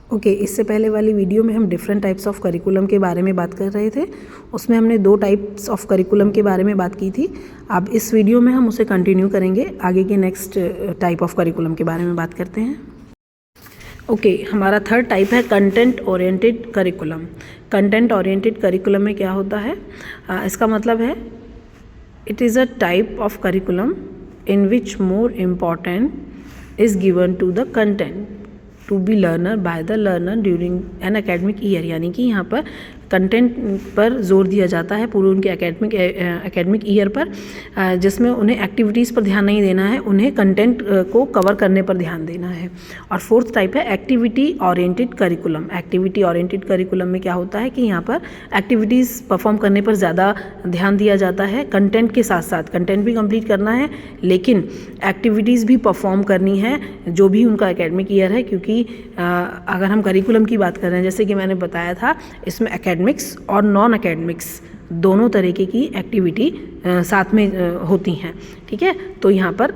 Okay, इससे पहले वाली वीडियो में हम डिफरेंट टाइप्स ऑफ करिकुलम के बारे में बात कर रहे थे। उसमें हमने 2 टाइप्स ऑफ करिकुलम के बारे में बात की थी। अब इस वीडियो में हम उसे कंटिन्यू करेंगे, आगे के नेक्स्ट टाइप ऑफ करिकुलम के बारे में बात करते हैं। ओके, हमारा थर्ड टाइप है content oriented curriculum. Content oriented curriculum में क्या होता है? इसका मतलब है it is a type of curriculum in which more important is given to the content to be learner by the learner during an academic year. यानी कि यहाँ पर कंटेंट पर जोर दिया जाता है पूरे उनके एकेडमिक ईयर पर, जिसमें उन्हें एक्टिविटीज़ पर ध्यान नहीं देना है, उन्हें कंटेंट को कवर करने पर ध्यान देना है। और फोर्थ टाइप है activity oriented curriculum. Activity oriented curriculum में क्या होता है कि यहाँ पर एक्टिविटीज़ परफॉर्म करने पर ज़्यादा ध्यान दिया जाता है। कंटेंट के साथ साथ कंटेंट भी कंप्लीट करना है, लेकिन एक्टिविटीज़ भी परफॉर्म करनी है जो भी उनका एकेडमिक ईयर है। क्योंकि अगर हम करिकुलम की बात कर रहे हैं, जैसे कि मैंने बताया था, इसमें एकेडमिक्स और नॉन एकेडमिक्स दोनों तरीके की एक्टिविटी साथ में होती हैं। ठीक है, तो यहाँ पर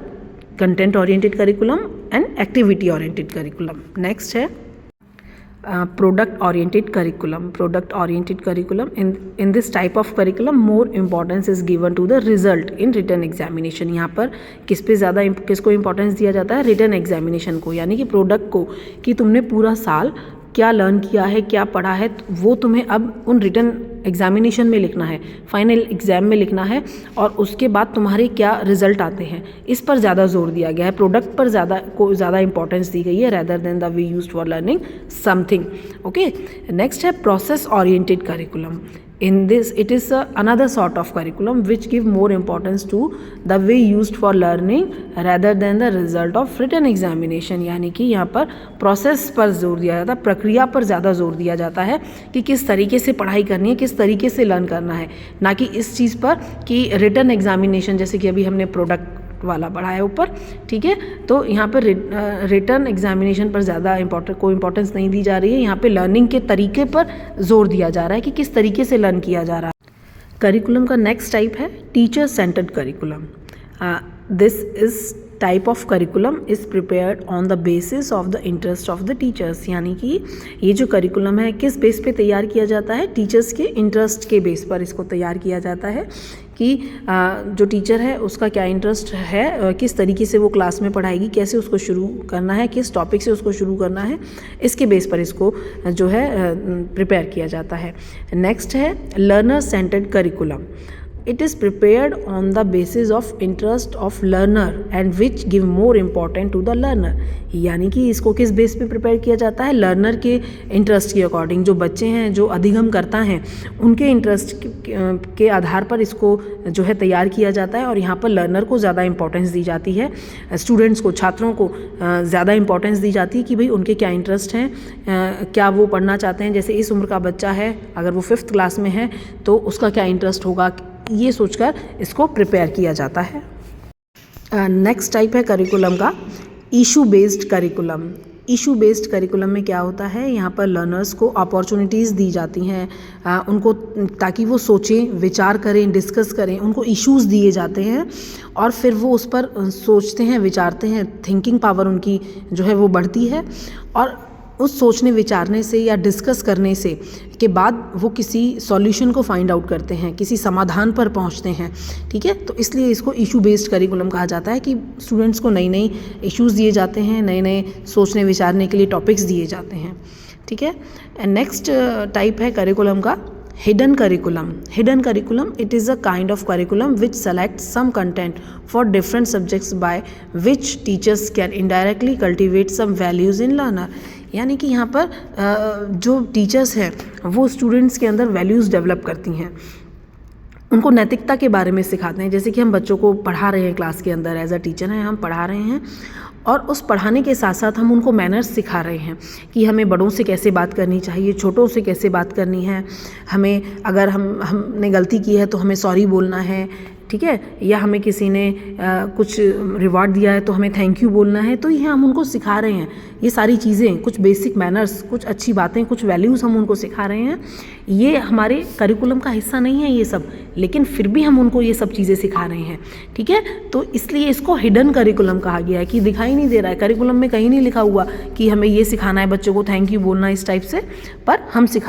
content oriented curriculum and activity oriented curriculum. Next है product oriented curriculum. Product oriented curriculum, in this type of curriculum more importance is given to the result in written examination. यहाँ पर किसको इम्पोर्टेंस दिया जाता है? रिटन एग्जामिनेशन को, यानी कि प्रोडक्ट को, कि तुमने पूरा साल क्या लर्न किया है, क्या पढ़ा है, वो तुम्हें अब उन रिटन एग्जामिनेशन में लिखना है, फाइनल एग्जाम में लिखना है, और उसके बाद तुम्हारे क्या रिजल्ट आते हैं, इस पर ज़्यादा जोर दिया गया है। प्रोडक्ट पर ज़्यादा इंपॉर्टेंस दी गई है rather than the way used for learning something. Okay, next है process oriented curriculum. In this, it is another sort of curriculum which give more importance to the way used for learning rather than the result of written examination। यानी कि यहाँ पर process पर जोर दिया जाता है, प्रक्रिया पर ज़्यादा जोर दिया जाता है कि किस तरीके से पढ़ाई करनी है, किस तरीके से लर्न करना है, ना कि इस चीज़ पर कि रिटन एग्जामिनेशन, जैसे कि अभी हमने प्रोडक्ट वाला पढ़ा है ऊपर। ठीक है, तो यहाँ पर रिटन एग्जामिनेशन पर ज़्यादा कोई इंपॉर्टेंस नहीं दी जा रही है। यहाँ पे लर्निंग के तरीके पर जोर दिया जा रहा है कि किस तरीके से लर्न किया जा रहा है। करिकुलम का नेक्स्ट टाइप है teacher centred curriculum. This is type of curriculum is prepared on the basis of the interest of the teachers. यानी कि ये जो करिकुलम है किस बेस पे तैयार किया जाता है? टीचर्स के इंटरेस्ट के बेस पर इसको तैयार किया जाता है कि जो टीचर है उसका क्या इंटरेस्ट है, किस तरीके से वो क्लास में पढ़ाएगी, कैसे उसको शुरू करना है, किस टॉपिक से उसको शुरू करना है, इसके बेस पर इसको जो है प्रिपेयर किया जाता है। नेक्स्ट है learner centred curriculum. It is prepared on the basis of interest of learner and which give more importance to the learner। यानी कि इसको किस बेस पे प्रिपेयर किया जाता है? लर्नर के इंटरेस्ट के अकॉर्डिंग। जो बच्चे हैं, जो अधिगम करता हैं, उनके इंटरेस्ट के आधार पर इसको जो है तैयार किया जाता है। और यहाँ पर लर्नर को ज़्यादा इंपॉर्टेंस दी जाती है, स्टूडेंट्स को, छात्रों को ज़्यादा इंपॉर्टेंस दी जाती है कि भाई उनके क्या इंटरेस्ट हैं, क्या वो पढ़ना चाहते हैं। जैसे इस उम्र का बच्चा है, अगर वो 5th क्लास में है तो उसका क्या इंटरेस्ट होगा, ये सोचकर इसको प्रिपेयर किया जाता है। नेक्स्ट टाइप है करिकुलम का issue based curriculum. Issue based curriculum में क्या होता है? यहाँ पर लर्नर्स को अपॉर्चुनिटीज़ दी जाती हैं उनको, ताकि वो सोचें, विचार करें, डिस्कस करें। उनको इश्यूज़ दिए जाते हैं और फिर वो उस पर सोचते हैं, विचारते हैं। थिंकिंग पावर उनकी जो है वो बढ़ती है, और उस सोचने विचारने से या डिस्कस करने से के बाद वो किसी सॉल्यूशन को फाइंड आउट करते हैं, किसी समाधान पर पहुंचते हैं। ठीक है, तो इसलिए इसको इशू बेस्ड करिकुलम कहा जाता है कि स्टूडेंट्स को नई नई इश्यूज़ दिए जाते हैं, नए नए सोचने विचारने के लिए टॉपिक्स दिए जाते हैं। ठीक है, एंड नेक्स्ट टाइप है करिकुलम का hidden curriculum. Hidden curriculum, it is a kind of curriculum which selects some content for different subjects by which teachers can indirectly cultivate some values in learner। यानी कि यहाँ पर जो teachers हैं वो students के अंदर वैल्यूज़ डेवलप करती हैं, उनको नैतिकता के बारे में सिखाते हैं। जैसे कि हम बच्चों को पढ़ा रहे हैं क्लास के अंदर, एज अ टीचर हैं हम पढ़ा रहे हैं, और उस पढ़ाने के साथ साथ हम उनको मैनर्स सिखा रहे हैं कि हमें बड़ों से कैसे बात करनी चाहिए, छोटों से कैसे बात करनी है, हमें अगर हमने गलती की है तो हमें सॉरी बोलना है, ठीक है, या हमें किसी ने कुछ रिवॉर्ड दिया है तो हमें थैंक यू बोलना है, तो ये हम उनको सिखा रहे हैं। ये सारी चीज़ें, कुछ बेसिक मैनर्स, कुछ अच्छी बातें, कुछ वैल्यूज़ हम उनको सिखा रहे हैं। ये हमारे करिकुलम का हिस्सा नहीं है ये सब, लेकिन फिर भी हम उनको ये सब चीज़ें सिखा रहे हैं। ठीक है, तो इसलिए इसको हिडन करिकुलम कहा गया है कि दिखाई नहीं दे रहा है, करिकुलम में कहीं नहीं लिखा हुआ कि हमें ये सिखाना है बच्चों को थैंक यू बोलना इस टाइप से, पर हम सिखा